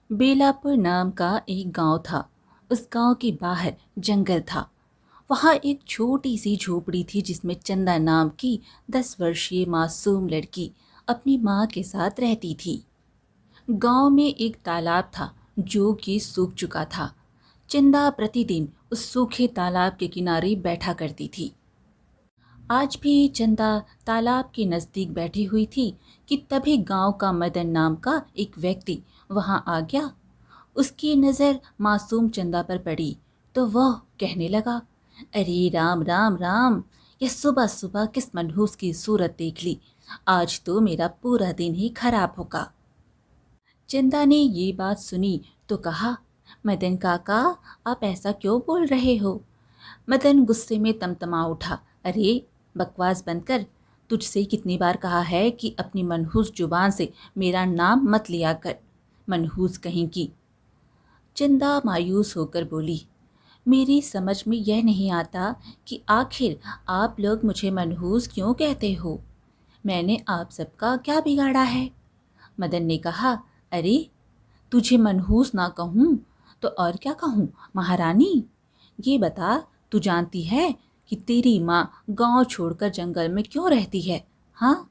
बेलापुर नाम का एक गांव था। उस गांव के बाहर जंगल था। वहां एक छोटी सी झोपड़ी थी जिसमें चंदा नाम की 10 वर्षीय मासूम लड़की अपनी माँ के साथ रहती थी। गांव में एक तालाब था जो कि सूख चुका था। चंदा प्रतिदिन उस सूखे तालाब के किनारे बैठा करती थी। आज भी चंदा तालाब के नजदीक बैठी हुई थी कि तभी गांव का मदन नाम का एक व्यक्ति वहां आ गया। उसकी नज़र मासूम चंदा पर पड़ी तो वह कहने लगा, अरे राम राम राम, यह सुबह सुबह किस मनहूस की सूरत देख ली। आज तो मेरा पूरा दिन ही खराब होगा। चंदा ने ये बात सुनी तो कहा, मदन काका, आप ऐसा क्यों बोल रहे हो। मदन गुस्से में तमतमा उठा, अरे बकवास बंद कर। तुझसे कितनी बार कहा है कि अपनी मनहूस जुबान से मेरा नाम मत लिया कर। मनहूस कहीं की। चंदा मायूस होकर बोली, मेरी समझ में यह नहीं आता कि आखिर आप लोग मुझे मनहूस क्यों कहते हो। मैंने आप सबका क्या बिगाड़ा है। मदन ने कहा, अरे तुझे मनहूस ना कहूँ तो और क्या कहूँ, महारानी। ये बता, तू जानती है कि तेरी माँ गांव छोड़कर जंगल में क्यों रहती है। हाँ,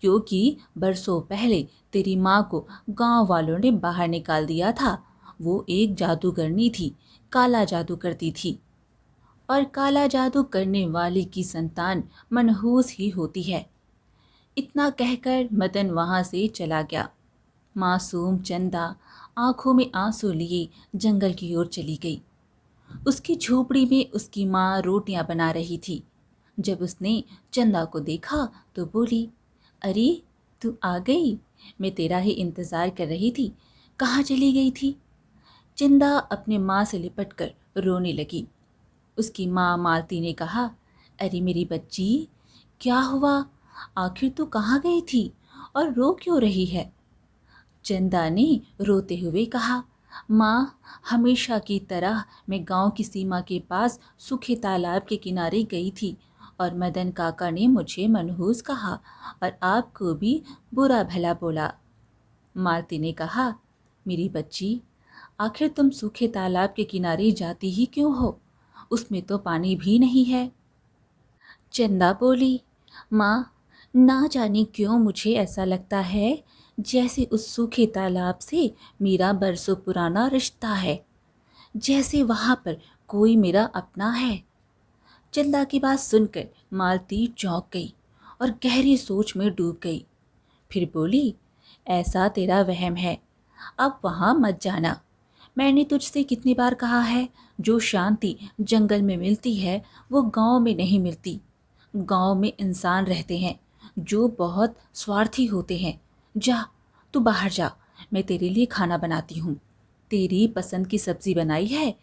क्योंकि बरसों पहले तेरी माँ को गांव वालों ने बाहर निकाल दिया था। वो एक जादूगरनी थी, काला जादू करती थी, और काला जादू करने वाले की संतान मनहूस ही होती है। इतना कहकर मदन वहां से चला गया। मासूम चंदा आंखों में आंसू लिए जंगल की ओर चली गई। उसकी झोपड़ी में उसकी माँ रोटियां बना रही थी। जब उसने चंदा को देखा तो बोली, अरे तू आ गई, मैं तेरा ही इंतज़ार कर रही थी। कहाँ चली गई थी। चंदा अपने माँ से लिपट कर रोने लगी। उसकी माँ मालती ने कहा, अरे मेरी बच्ची, क्या हुआ, आखिर तू कहाँ गई थी और रो क्यों रही है। चंदा ने रोते हुए कहा, माँ, हमेशा की तरह मैं गांव की सीमा के पास सूखे तालाब के किनारे गई थी और मदन काका ने मुझे मनहूस कहा और आपको भी बुरा भला बोला। मालती ने कहा, मेरी बच्ची, आखिर तुम सूखे तालाब के किनारे जाती ही क्यों हो, उसमें तो पानी भी नहीं है। चंदा बोली, माँ, ना जाने क्यों मुझे ऐसा लगता है जैसे उस सूखे तालाब से मेरा बरसों पुराना रिश्ता है, जैसे वहाँ पर कोई मेरा अपना है। चंदा की बात सुनकर मालती चौंक गई और गहरी सोच में डूब गई। फिर बोली, ऐसा तेरा वहम है, अब वहाँ मत जाना। मैंने तुझसे कितनी बार कहा है, जो शांति जंगल में मिलती है वो गांव में नहीं मिलती। गांव में इंसान रहते हैं जो बहुत स्वार्थी होते हैं। जा, तू बाहर जा, मैं तेरे लिए खाना बनाती हूँ। तेरी पसंद की सब्जी बनाई है।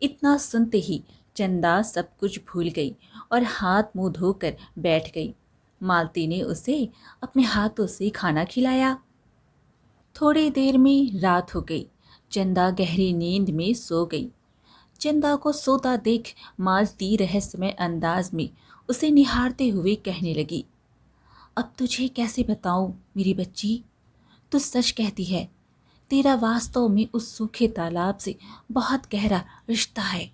इतना सुनते ही चंदा सब कुछ भूल गई और हाथ मुंह धोकर बैठ गई। मालती ने उसे अपने हाथों से खाना खिलाया। थोड़ी देर में रात हो गई। चंदा गहरी नींद में सो गई। चंदा को सोता देख मालती रहस्यमय अंदाज में उसे निहारते हुए कहने लगी, अब तुझे कैसे बताऊं मेरी बच्ची, तू सच कहती है। तेरा वास्तव में उस सूखे तालाब से बहुत गहरा रिश्ता है।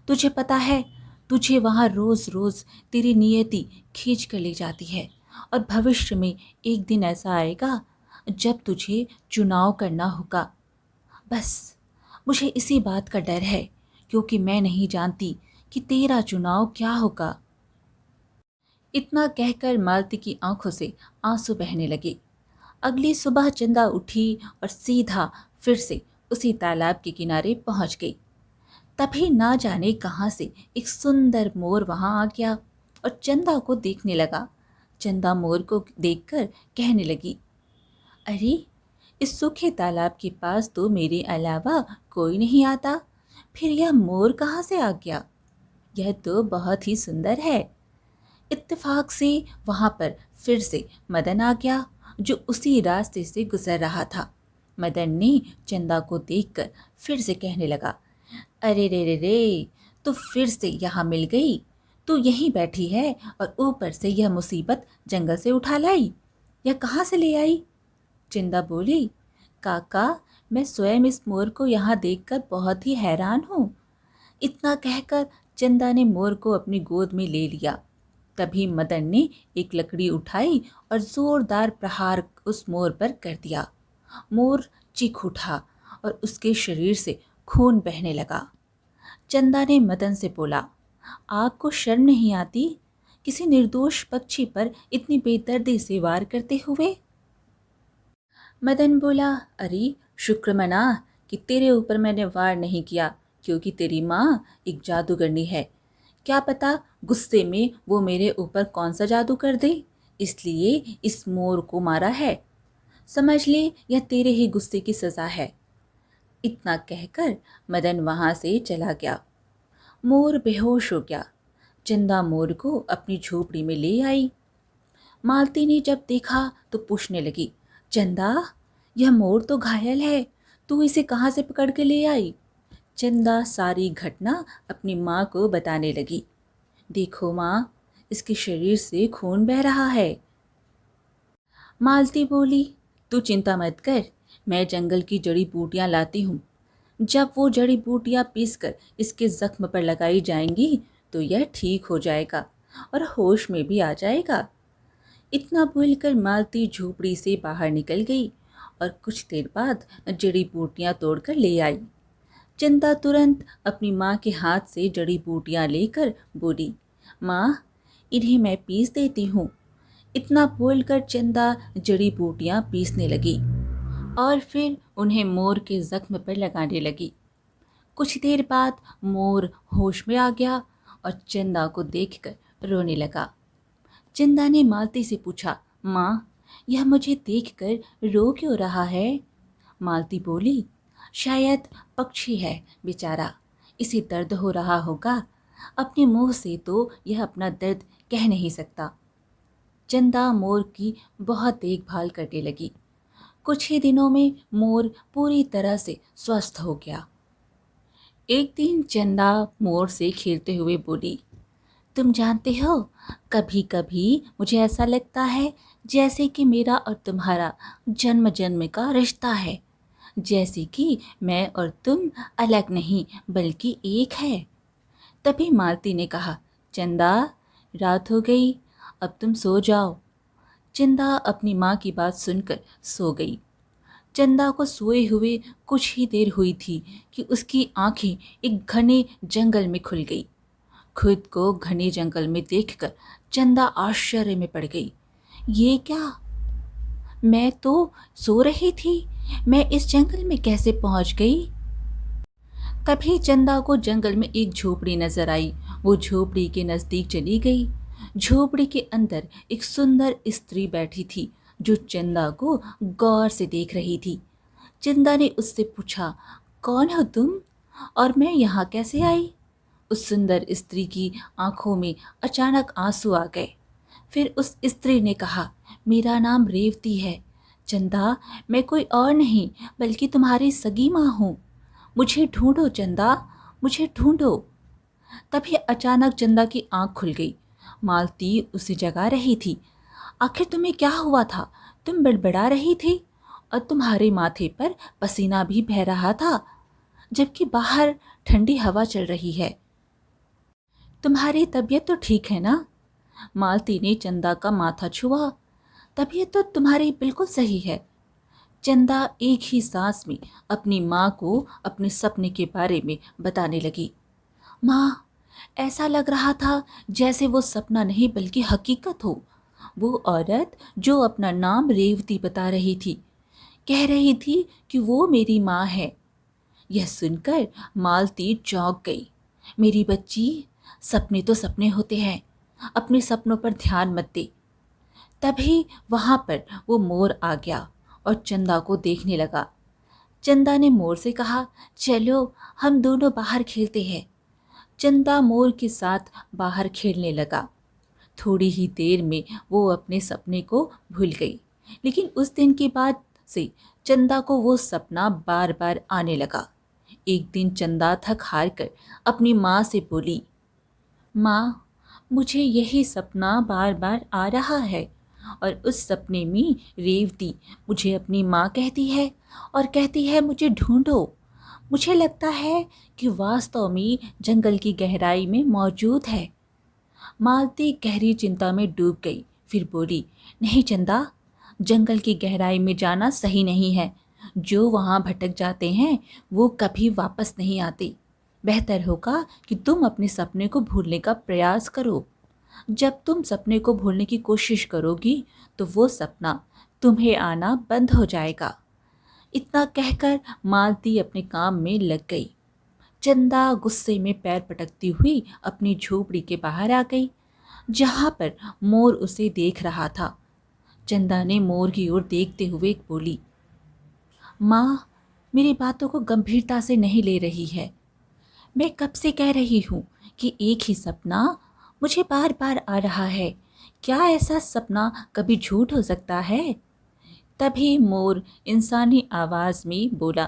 तुझे पता है, तुझे वहाँ रोज रोज तेरी नियति खींच कर ले जाती है और भविष्य में एक दिन ऐसा आएगा जब तुझे चुनाव करना होगा। बस मुझे इसी बात का डर है, क्योंकि मैं नहीं जानती कि तेरा चुनाव क्या होगा। इतना कहकर मालती की आंखों से आंसू बहने लगे। अगली सुबह चंदा उठी और सीधा फिर से उसी तालाब के किनारे पहुंच गई। तभी ना जाने कहां से एक सुंदर मोर वहां आ गया और चंदा को देखने लगा। चंदा मोर को देखकर कहने लगी, अरे इस सूखे तालाब के पास तो मेरे अलावा कोई नहीं आता, फिर यह मोर कहाँ से आ गया। यह तो बहुत ही सुंदर है। इत्तेफाक से वहां पर फिर से मदन आ गया जो उसी रास्ते से गुजर रहा था। मदन ने चंदा को देखकर फिर से कहने लगा, अरे रे रे रे, तो फिर से यहाँ मिल गई। तू यहीं बैठी है और ऊपर से यह मुसीबत जंगल से उठा लाई। यह कहाँ से ले आई। चंदा बोली, काका, मैं स्वयं इस मोर को यहाँ देखकर बहुत ही हैरान हूँ। इतना कहकर चंदा ने मोर को अपनी गोद में ले लिया। तभी मदन ने एक लकड़ी उठाई और जोरदार प्रहार उस मोर पर कर दिया। मोर चीख उठा और उसके शरीर से खून बहने लगा। चंदा ने मदन से बोला, आपको शर्म नहीं आती किसी निर्दोष पक्षी पर इतनी बेदर्दी से वार करते हुए? मदन बोला, अरे शुक्र मना कि तेरे ऊपर मैंने वार नहीं किया, क्योंकि तेरी माँ एक जादूगरनी है। क्या पता गुस्से में वो मेरे ऊपर कौन सा जादू कर दे, इसलिए इस मोर को मारा है। समझ ले यह तेरे ही गुस्से की सज़ा है। इतना कहकर मदन वहाँ से चला गया। मोर बेहोश हो गया। चंदा मोर को अपनी झोपड़ी में ले आई। मालती ने जब देखा तो पूछने लगी, चंदा, यह मोर तो घायल है, तू इसे कहाँ से पकड़ के ले आई? चंदा सारी घटना अपनी माँ को बताने लगी। देखो माँ, इसके शरीर से खून बह रहा है। मालती बोली, तू चिंता मत कर, मैं जंगल की जड़ी बूटियाँ लाती हूँ। जब वो जड़ी बूटियाँ पीसकर इसके जख्म पर लगाई जाएंगी तो यह ठीक हो जाएगा और होश में भी आ जाएगा। इतना बोलकर मालती झोपड़ी से बाहर निकल गई और कुछ देर बाद जड़ी बूटियाँ तोड़कर ले आई। चंदा तुरंत अपनी माँ के हाथ से जड़ी बूटियाँ लेकर बोली, माँ, इन्हें मैं पीस देती हूँ। इतना बोलकर चंदा जड़ी बूटियाँ पीसने लगी और फिर उन्हें मोर के जख्म पर लगाने लगी। कुछ देर बाद मोर होश में आ गया और चंदा को देखकर रोने लगा। चंदा ने मालती से पूछा, माँ, यह मुझे देखकर रो क्यों रहा है? मालती बोली, शायद पक्षी है बेचारा, इसे दर्द हो रहा होगा। अपने मुंह से तो यह अपना दर्द कह नहीं सकता। चंदा मोर की बहुत देखभाल करने लगी। कुछ ही दिनों में मोर पूरी तरह से स्वस्थ हो गया। एक दिन चंदा मोर से खेलते हुए बोली, तुम जानते हो, कभी कभी मुझे ऐसा लगता है जैसे कि मेरा और तुम्हारा जन्म जन्म का रिश्ता है, जैसे कि मैं और तुम अलग नहीं बल्कि एक है। तभी मालती ने कहा, चंदा, रात हो गई, अब तुम सो जाओ। चंदा अपनी माँ की बात सुनकर सो गई। चंदा को सोए हुए कुछ ही देर हुई थी कि उसकी आंखें एक घने जंगल में खुल गई। खुद को घने जंगल में देखकर चंदा आश्चर्य में पड़ गई। ये क्या? मैं तो सो रही थी, मैं इस जंगल में कैसे पहुंच गई? तभी चंदा को जंगल में एक झोपड़ी नजर आई। वो झोपड़ी के नजदीक चली गई। झोपड़ी के अंदर एक सुंदर स्त्री बैठी थी जो चंदा को गौर से देख रही थी। चंदा ने उससे पूछा, कौन हो तुम और मैं यहाँ कैसे आई? उस सुंदर स्त्री की आंखों में अचानक आंसू आ गए। फिर उस स्त्री ने कहा, मेरा नाम रेवती है। चंदा, मैं कोई और नहीं बल्कि तुम्हारी सगी माँ हूँ। मुझे ढूंढो चंदा, मुझे ढूंढो। तभी अचानक चंदा की आंख खुल गई। मालती उसे जगा रही थी। आखिर तुम्हें क्या हुआ था? तुम बड़बड़ा रही थी और तुम्हारे माथे पर पसीना भी बह रहा था, जबकि बाहर ठंडी हवा चल रही है। तुम्हारी तबीयत तो ठीक है ना? मालती ने चंदा का माथा छुआ। तबीयत तो तुम्हारी बिल्कुल सही है। चंदा एक ही सांस में अपनी माँ को अपने सपने के बारे में बताने लगी। माँ, ऐसा लग रहा था जैसे वो सपना नहीं बल्कि हकीकत हो। वो औरत जो अपना नाम रेवती बता रही थी, कह रही थी कि वो मेरी माँ है। यह सुनकर मालती चौंक गई। मेरी बच्ची, सपने तो सपने होते हैं, अपने सपनों पर ध्यान मत दे। तभी वहां पर वो मोर आ गया और चंदा को देखने लगा। चंदा ने मोर से कहा, चलो हम दोनों बाहर खेलते हैं। चंदा मोर के साथ बाहर खेलने लगा। थोड़ी ही देर में वो अपने सपने को भूल गई, लेकिन उस दिन के बाद से चंदा को वो सपना बार बार आने लगा। एक दिन चंदा थक हार कर अपनी माँ से बोली, माँ, मुझे यही सपना बार बार आ रहा है। और उस सपने में रेवती मुझे अपनी माँ कहती है और कहती है मुझे ढूंढो। मुझे लगता है कि वास्तव में जंगल की गहराई में मौजूद है। मालती गहरी चिंता में डूब गई। फिर बोली, नहीं चंदा, जंगल की गहराई में जाना सही नहीं है। जो वहाँ भटक जाते हैं वो कभी वापस नहीं आते। बेहतर होगा कि तुम अपने सपने को भूलने का प्रयास करो। जब तुम सपने को भूलने की कोशिश करोगी तो वो सपना तुम्हें आना बंद हो जाएगा। इतना कहकर मालती अपने काम में लग गई। चंदा गुस्से में पैर पटकती हुई अपनी झोपड़ी के बाहर आ गई, जहां पर मोर उसे देख रहा था। चंदा ने मोर की ओर देखते हुए बोली, माँ, मेरी बातों को गंभीरता से नहीं ले रही है। मैं कब से कह रही हूँ कि एक ही सपना मुझे बार बार आ रहा है। क्या ऐसा सपना कभी झूठ हो सकता है? तभी मोर इंसानी आवाज में बोला,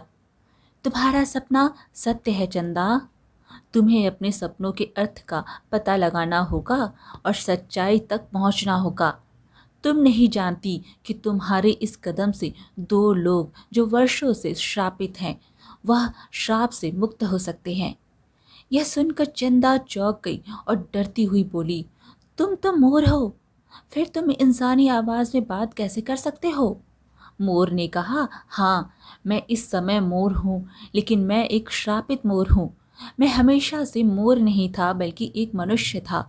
तुम्हारा सपना सत्य है चंदा। तुम्हें अपने सपनों के अर्थ का पता लगाना होगा और सच्चाई तक पहुंचना होगा। तुम नहीं जानती कि तुम्हारे इस कदम से दो लोग जो वर्षों से श्रापित हैं, वह श्राप से मुक्त हो सकते हैं। यह सुनकर चंदा चौंक गई और डरती हुई बोली, तुम तो मोर हो, फिर तुम इंसानी आवाज में बात कैसे कर सकते हो? मोर ने कहा, हाँ, मैं इस समय मोर हूँ, लेकिन मैं एक श्रापित मोर हूँ। मैं हमेशा से मोर नहीं था बल्कि एक मनुष्य था।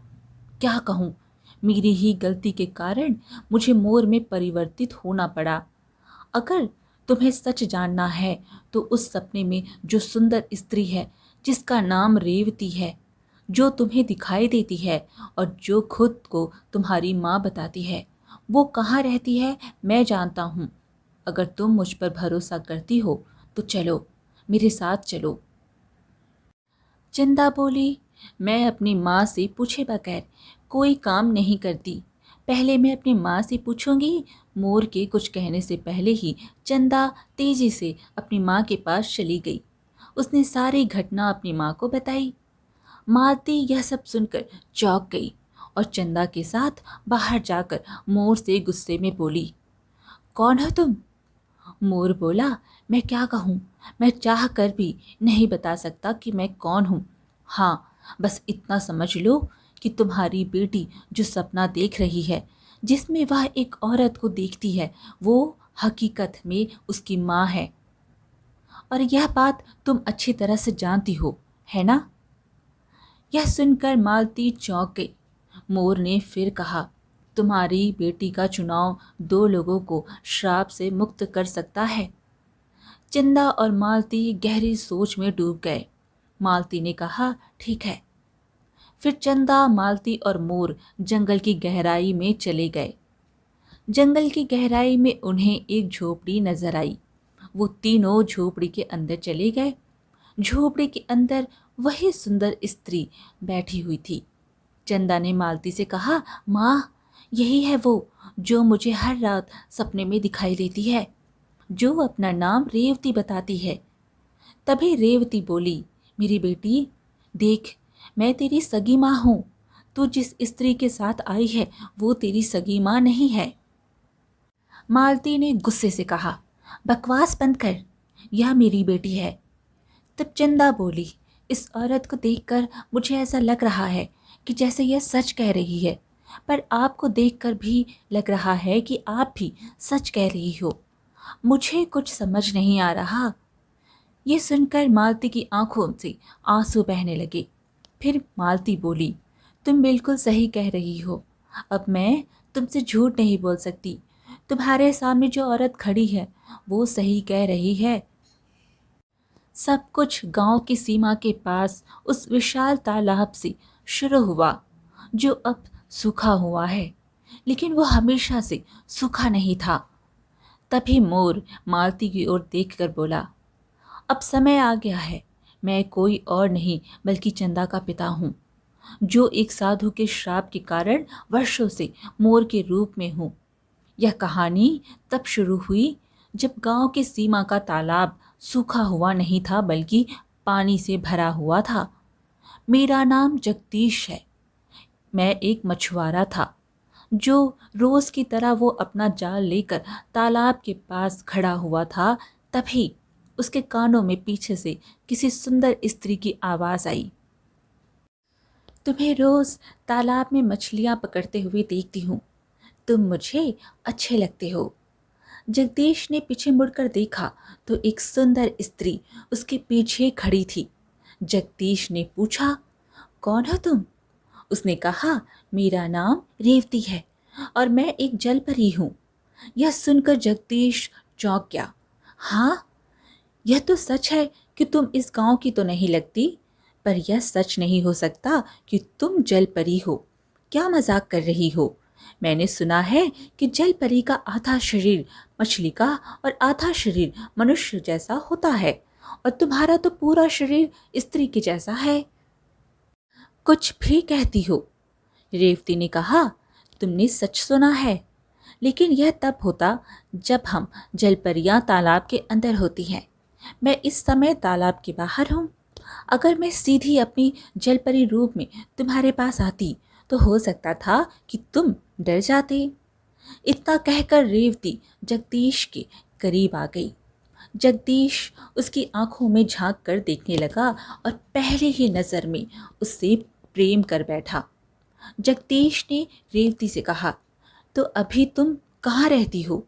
क्या कहूँ, मेरी ही गलती के कारण मुझे मोर में परिवर्तित होना पड़ा। अगर तुम्हें सच जानना है तो उस सपने में जो सुंदर स्त्री है, जिसका नाम रेवती है, जो तुम्हें दिखाई देती है और जो खुद को तुम्हारी माँ बताती है, वो कहाँ रहती है मैं जानता हूँ। अगर तुम मुझ पर भरोसा करती हो तो चलो, मेरे साथ चलो। चंदा बोली, मैं अपनी माँ से पूछे बगैर कोई काम नहीं करती। पहले मैं अपनी माँ से पूछूंगी। मोर के कुछ कहने से पहले ही चंदा तेजी से अपनी माँ के पास चली गई। उसने सारी घटना अपनी माँ को बताई। मालती यह सब सुनकर चौंक गई और चंदा के साथ बाहर जाकर मोर से गुस्से में बोली, कौन हो तुम? मोर बोला, मैं क्या कहूँ, मैं चाह कर भी नहीं बता सकता कि मैं कौन हूँ। हाँ, बस इतना समझ लो कि तुम्हारी बेटी जो सपना देख रही है, जिसमें वह एक औरत को देखती है, वो हकीकत में उसकी माँ है। और यह बात तुम अच्छी तरह से जानती हो, है ना? यह सुनकर मालती चौंक गई। मोर ने फिर कहा, तुम्हारी बेटी का चुनाव दो लोगों को श्राप से मुक्त कर सकता है। चंदा और मालती गहरी सोच में डूब गए। मालती ने कहा, ठीक है। फिर चंदा, मालती और मोर जंगल की गहराई में चले गए। जंगल की गहराई में उन्हें एक झोपड़ी नजर आई। वो तीनों झोपड़ी के अंदर चले गए। झोपड़ी के अंदर वही सुंदर स्त्री बैठी हुई थी। चंदा ने मालती से कहा, माँ, यही है वो जो मुझे हर रात सपने में दिखाई देती है, जो अपना नाम रेवती बताती है। तभी रेवती बोली, मेरी बेटी, देख, मैं तेरी सगी माँ हूँ। तू जिस स्त्री के साथ आई है वो तेरी सगी माँ नहीं है। मालती ने गुस्से से कहा, बकवास बंद कर, यह मेरी बेटी है। तब चंदा बोली, इस औरत को देखकर मुझे ऐसा लग रहा है कि जैसे यह सच कह रही है, पर आपको देखकर भी लग रहा है कि आप भी सच कह रही हो। मुझे कुछ समझ नहीं आ रहा। ये सुनकर मालती की आंखों से आंसू बहने लगे। फिर मालती बोली, तुम बिल्कुल सही कह रही हो। अब मैं तुमसे झूठ नहीं बोल सकती। तुम्हारे सामने जो औरत खड़ी है वो सही कह रही है। सब कुछ गांव की सीमा के पास उस विशाल तालाब से शुरू हुआ, जो अब सूखा हुआ है, लेकिन वो हमेशा से सूखा नहीं था। तभी मोर मालती की ओर देखकर बोला, अब समय आ गया है। मैं कोई और नहीं बल्कि चंदा का पिता हूँ, जो एक साधु के श्राप के कारण वर्षों से मोर के रूप में हूँ। यह कहानी तब शुरू हुई जब गांव की सीमा का तालाब सूखा हुआ नहीं था बल्कि पानी से भरा हुआ था। मेरा नाम जगदीश है। मैं एक मछुआरा था जो रोज की तरह वो अपना जाल लेकर तालाब के पास खड़ा हुआ था, तभी उसके कानों में पीछे से किसी सुंदर स्त्री की आवाज आई। तुम्हें रोज तालाब में मछलियां पकड़ते हुए देखती हूँ, तुम मुझे अच्छे लगते हो। जगदीश ने पीछे मुड़कर देखा तो एक सुंदर स्त्री उसके पीछे खड़ी थी। जगदीश ने पूछा, कौन हो तुम? उसने कहा, मेरा नाम रेवती है और मैं एक जलपरी हूँ। यह सुनकर जगदीश चौंक गया। हाँ, यह तो सच है कि तुम इस गांव की तो नहीं लगती, पर यह सच नहीं हो सकता कि तुम जलपरी हो। क्या मजाक कर रही हो? मैंने सुना है कि जलपरी का आधा शरीर मछली का और आधा शरीर मनुष्य जैसा होता है, और तुम्हारा तो पूरा शरीर स्त्री के जैसा है। कुछ भी कहती हो, रेवती ने कहा। तुमने सच सुना है, लेकिन यह तब होता जब हम जलपरियां तालाब के अंदर होती हैं। मैं इस समय तालाब के बाहर हूँ। अगर मैं सीधी अपनी जलपरी रूप में तुम्हारे पास आती तो हो सकता था कि तुम डर जाते। इतना कहकर रेवती जगदीश के करीब आ गई। जगदीश उसकी आंखों में झांक कर देखने लगा और पहले ही नजर में उससे प्रेम कर बैठा। जगदीश ने रेवती से कहा, तो अभी तुम कहाँ रहती हो?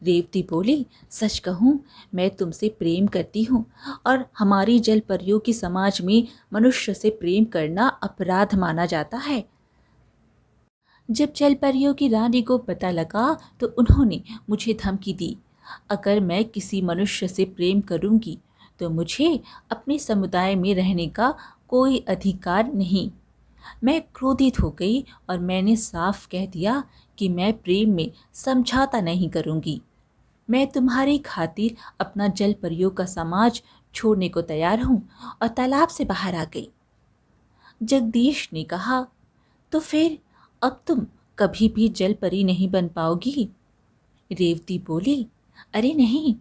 रेवती बोली, सच कहूँ, मैं तुमसे प्रेम करती हूँ और हमारी जलपरियों की समाज में मनुष्य से प्रेम करना अपराध माना जाता है। जब जलपरियों की रानी को पता लगा तो उन्होंने मुझे धमकी दी, अगर मैं किसी मनुष्य से प्रेम करूंगी तो मुझे अपने समुदाय में रहने का कोई अधिकार नहीं। मैं क्रोधित हो गई और मैंने साफ कह दिया कि मैं प्रेम में समझौता नहीं करूंगी। मैं तुम्हारी खातिर अपना जलपरियों का समाज छोड़ने को तैयार हूं और तालाब से बाहर आ गई। जगदीश ने कहा, तो फिर अब तुम कभी भी जलपरी नहीं बन पाओगी? रेवती बोली, अरे नहीं,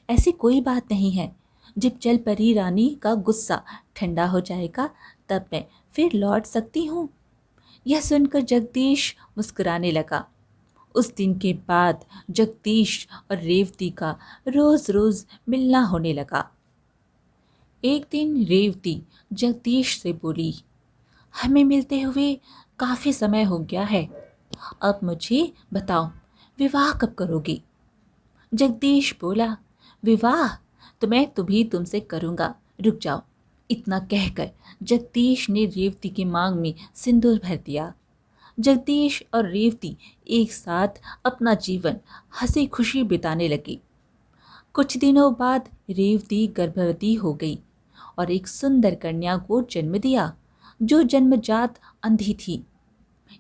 ऐसी कोई बात नहीं है। जब जलपरी रानी का गुस्सा ठंडा हो जाएगा तब मैं फिर लौट सकती हूँ। यह सुनकर जगदीश मुस्कुराने लगा। उस दिन के बाद जगदीश और रेवती का रोज रोज मिलना होने लगा। एक दिन रेवती जगदीश से बोली, हमें मिलते हुए काफी समय हो गया है, अब मुझे बताओ, विवाह कब करोगी? जगदीश बोला, विवाह तो मैं तुमसे करूंगा, रुक जाओ। इतना कहकर जगदीश ने रेवती की मांग में सिंदूर भर दिया। जगदीश और रेवती एक साथ अपना जीवन हंसी खुशी बिताने लगी। कुछ दिनों बाद रेवती गर्भवती हो गई और एक सुंदर कन्या को जन्म दिया, जो जन्मजात अंधी थी।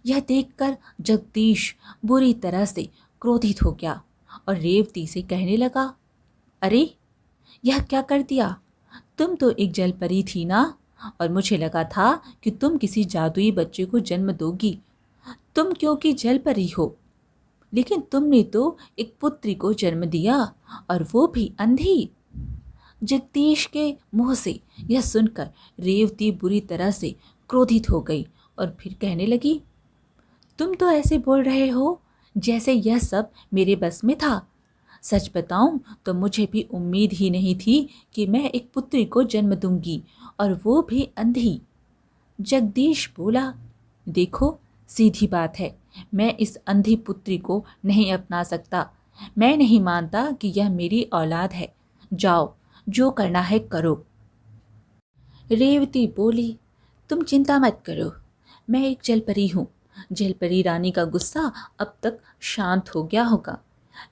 यह देखकर जगदीश बुरी तरह से क्रोधित हो गया और रेवती से कहने लगा, अरे, यह क्या कर दिया? तुम तो एक जलपरी थी ना, और मुझे लगा था कि तुम किसी जादुई बच्चे को जन्म दोगी। तुम क्योंकि जलपरी हो, लेकिन तुमने तो एक पुत्री को जन्म दिया, और वो भी अंधी। जगदीश के मुंह से यह सुनकर रेवती बुरी तरह से क्रोधित हो गई और फिर कहने लगी, तुम तो ऐसे बोल रहे हो जैसे यह सब मेरे बस में था। सच बताऊं तो मुझे भी उम्मीद ही नहीं थी कि मैं एक पुत्री को जन्म दूंगी, और वो भी अंधी। जगदीश बोला, देखो, सीधी बात है, मैं इस अंधी पुत्री को नहीं अपना सकता। मैं नहीं मानता कि यह मेरी औलाद है। जाओ, जो करना है करो। रेवती बोली, तुम चिंता मत करो, मैं एक जलपरी हूँ। जलपरी रानी का गुस्सा अब तक शांत हो गया होगा।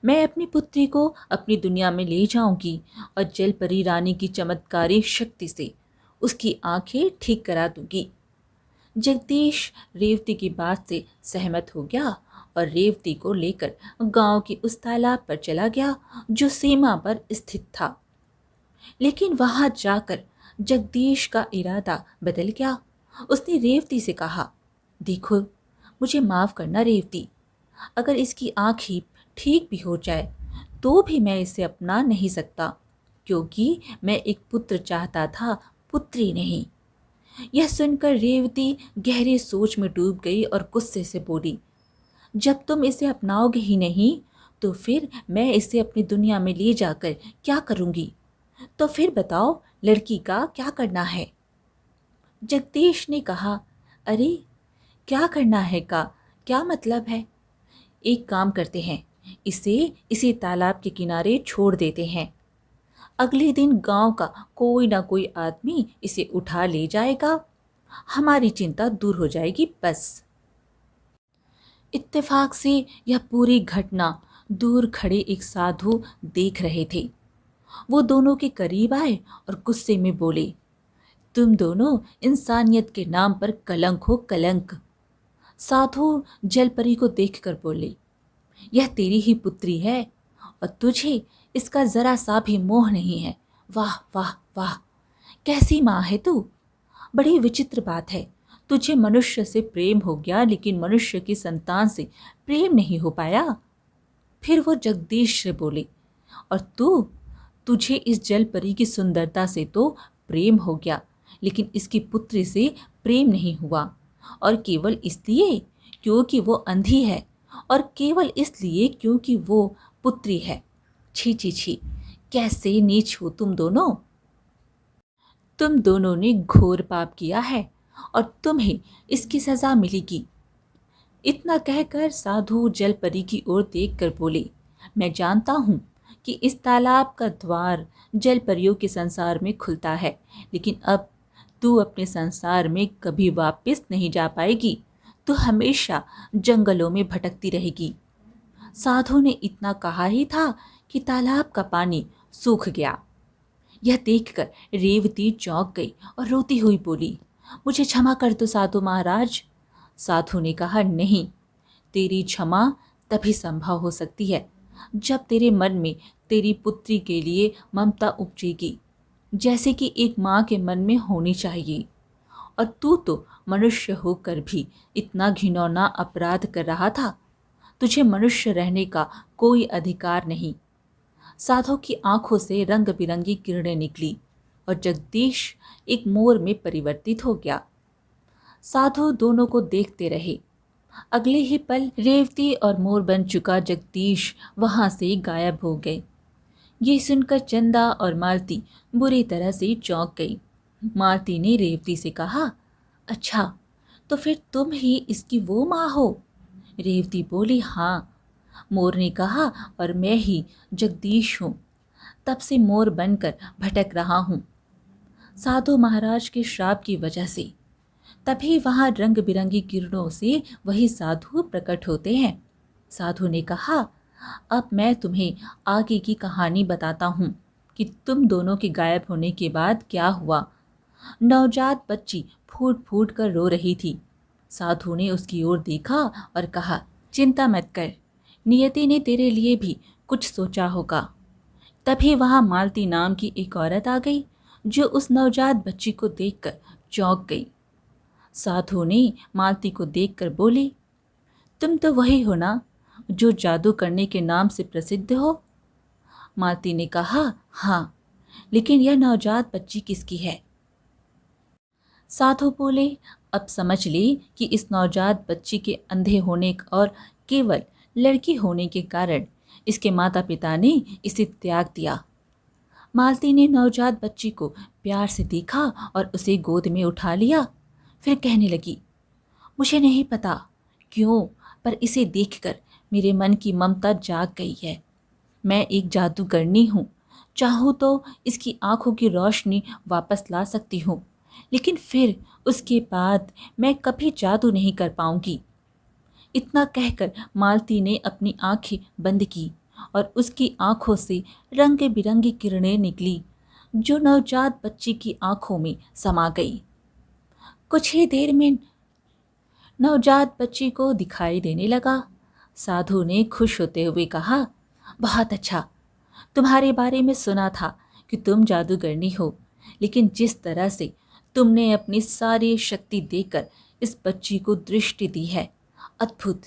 मैं अपनी पुत्री को अपनी दुनिया में ले जाऊंगी और जलपरी रानी की चमत्कारी शक्ति से उसकी आंखें ठीक करा दूंगी। जगदीश रेवती की बात से सहमत हो गया और रेवती को लेकर गांव के उस तालाब पर चला गया जो सीमा पर स्थित था। लेकिन वहां जाकर जगदीश का इरादा बदल गया। उसने रेवती से कहा, देखो, मुझे माफ करना रेवती, अगर इसकी आँख ही ठीक भी हो जाए तो भी मैं इसे अपना नहीं सकता, क्योंकि मैं एक पुत्र चाहता था, पुत्री नहीं। यह सुनकर रेवती गहरी सोच में डूब गई और गुस्से से बोली, जब तुम इसे अपनाओगे ही नहीं तो फिर मैं इसे अपनी दुनिया में ले जाकर क्या करूंगी? तो फिर बताओ, लड़की का क्या करना है? जगदीश ने कहा, अरे क्या करना है का क्या मतलब है? एक काम करते हैं, इसे इसी तालाब के किनारे छोड़ देते हैं। अगले दिन गांव का कोई ना कोई आदमी इसे उठा ले जाएगा, हमारी चिंता दूर हो जाएगी बस। इत्तेफाक से यह पूरी घटना दूर खड़े एक साधु देख रहे थे। वो दोनों के करीब आए और गुस्से में बोले, तुम दोनों इंसानियत के नाम पर कलंक हो, कलंक। साधु जलपरी को देखकर बोले, यह तेरी ही पुत्री है और तुझे इसका जरा सा भी मोह नहीं है। वाह वाह वाह, कैसी माँ है तू। बड़ी विचित्र बात है, तुझे मनुष्य से प्रेम हो गया लेकिन मनुष्य की संतान से प्रेम नहीं हो पाया। फिर वो जगदीश से बोले, और तुझे इस जलपरी की सुंदरता से तो प्रेम हो गया लेकिन इसकी पुत्री से प्रेम नहीं हुआ, और केवल इसलिए क्योंकि वो अंधी है, और केवल इसलिए क्योंकि वो पुत्री है। छी छी छी, कैसे नीच हो तुम दोनों। तुम दोनों ने घोर पाप किया है और तुम्हें इसकी सजा मिलेगी। इतना कहकर साधु जलपरी की ओर देखकर बोले, मैं जानता हूँ कि इस तालाब का द्वार जलपरियों के संसार में खुलता है, लेकिन अब तू अपने संसार में कभी वापस नहीं जा पाएगी। तू हमेशा जंगलों में भटकती रहेगी। साधु ने इतना कहा ही था कि तालाब का पानी सूख गया। यह देखकर रेवती चौंक गई और रोती हुई बोली, मुझे क्षमा कर दो साधु महाराज। साधु ने कहा, नहीं, तेरी क्षमा तभी संभव हो सकती है जब तेरे मन में तेरी पुत्री के लिए ममता उपजेगी, जैसे कि एक माँ के मन में होनी चाहिए। और तू तो मनुष्य होकर भी इतना घिनौना अपराध कर रहा था। तुझे मनुष्य रहने का कोई अधिकार नहीं। साधु की आंखों से रंग बिरंगी किरणें निकली और जगदीश एक मोर में परिवर्तित हो गया। साधु दोनों को देखते रहे। अगले ही पल रेवती और मोर बन चुका जगदीश वहां से गायब हो गए। ये सुनकर चंदा और मालती बुरी तरह से चौंक गई। मालती ने रेवती से कहा, अच्छा, तो फिर तुम ही इसकी वो माँ हो? रेवती बोली, हाँ। मोर ने कहा, और मैं ही जगदीश हूँ, तब से मोर बनकर भटक रहा हूँ, साधु महाराज के श्राप की वजह से। तभी वहाँ रंग बिरंगी किरणों से वही साधु प्रकट होते हैं। साधु ने कहा, अब मैं तुम्हें आगे की कहानी बताता हूँ कि तुम दोनों के गायब होने के बाद क्या हुआ। नवजात बच्ची फूट फूट कर रो रही थी। साधु ने उसकी ओर देखा और कहा, चिंता मत कर, नियति ने तेरे लिए भी कुछ सोचा होगा। तभी वहां मालती नाम की एक औरत आ गई जो उस नवजात बच्ची को देखकर चौंक गई। साधु ने मालती को देखकर बोली, तुम तो वही हो ना जो जादू करने के नाम से प्रसिद्ध हो? मालती ने कहा, हाँ, लेकिन यह नवजात बच्ची किसकी है? साधु बोले, अब समझ ले कि इस नवजात बच्ची के अंधे होने और केवल लड़की होने के कारण इसके माता पिता ने इसे त्याग दिया। मालती ने नवजात बच्ची को प्यार से देखा और उसे गोद में उठा लिया। फिर कहने लगी, मुझे नहीं पता क्यों, पर इसे देखकर मेरे मन की ममता जाग गई है। मैं एक जादूगरनी हूँ, चाहूँ तो इसकी आंखों की रोशनी वापस ला सकती हूँ, लेकिन फिर उसके बाद मैं कभी जादू नहीं कर पाऊंगी। इतना कहकर मालती ने अपनी आंखें बंद की और उसकी आंखों से रंग बिरंगी किरणें निकली जो नवजात बच्ची की आंखों में समा गई। कुछ ही देर में नवजात बच्ची को दिखाई देने लगा। साधु ने खुश होते हुए कहा, बहुत अच्छा, तुम्हारे बारे में सुना था कि तुम जादूगरनी हो, लेकिन जिस तरह से तुमने अपनी सारी शक्ति देकर इस बच्ची को दृष्टि दी है, अद्भुत,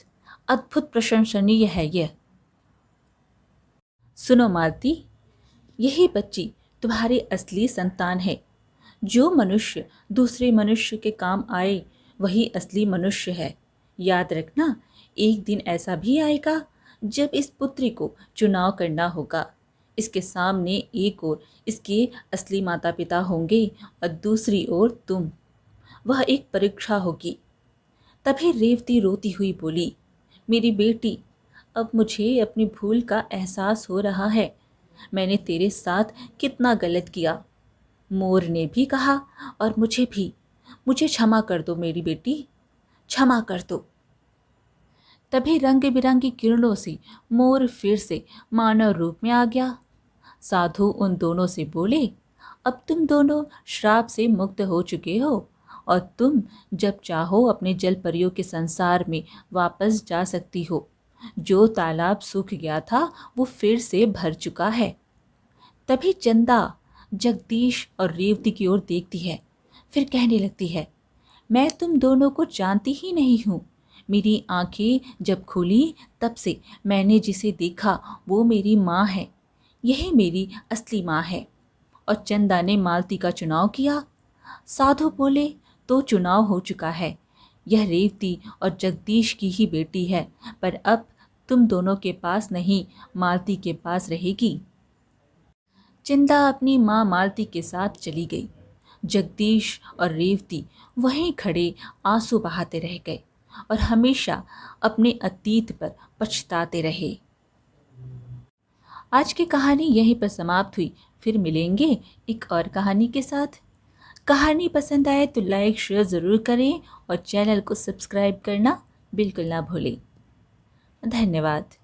अद्भुत प्रशंसनीय है यह। सुनो मालती, यही बच्ची तुम्हारी असली संतान है। जो मनुष्य दूसरे मनुष्य के काम आए वही असली मनुष्य है। याद रखना, एक दिन ऐसा भी आएगा जब इस पुत्री को चुनाव करना होगा। इसके सामने एक ओर इसके असली माता पिता होंगे और दूसरी ओर तुम। वह एक परीक्षा होगी। तभी रेवती रोती हुई बोली, मेरी बेटी, अब मुझे अपनी भूल का एहसास हो रहा है। मैंने तेरे साथ कितना गलत किया। मोर ने भी कहा और मुझे भी। मुझे क्षमा कर दो मेरी बेटी, क्षमा कर दो। तभी रंग बिरंगी किरणों से मोर फिर से मानव रूप में आ गया। साधु उन दोनों से बोले, अब तुम दोनों श्राप से मुक्त हो चुके हो और तुम जब चाहो अपने जल परियों के संसार में वापस जा सकती हो। जो तालाब सूख गया था वो फिर से भर चुका है। तभी चंदा जगदीश और रेवती की ओर देखती है, फिर कहने लगती है, मैं तुम दोनों को जानती ही नहीं हूँ। मेरी आंखें जब खुली तब से मैंने जिसे देखा वो मेरी माँ है। यही मेरी असली माँ है। और चंदा ने मालती का चुनाव किया। साधु बोले, तो चुनाव हो चुका है। यह रेवती और जगदीश की ही बेटी है, पर अब तुम दोनों के पास नहीं, मालती के पास रहेगी। चंदा अपनी माँ मालती के साथ चली गई। जगदीश और रेवती वहीं खड़े आंसू बहाते रह गए और हमेशा अपने अतीत पर पछताते रहे। आज की कहानी यहीं पर समाप्त हुई। फिर मिलेंगे एक और कहानी के साथ। कहानी पसंद आए तो लाइक शेयर ज़रूर करें और चैनल को सब्सक्राइब करना बिल्कुल ना भूलें। धन्यवाद।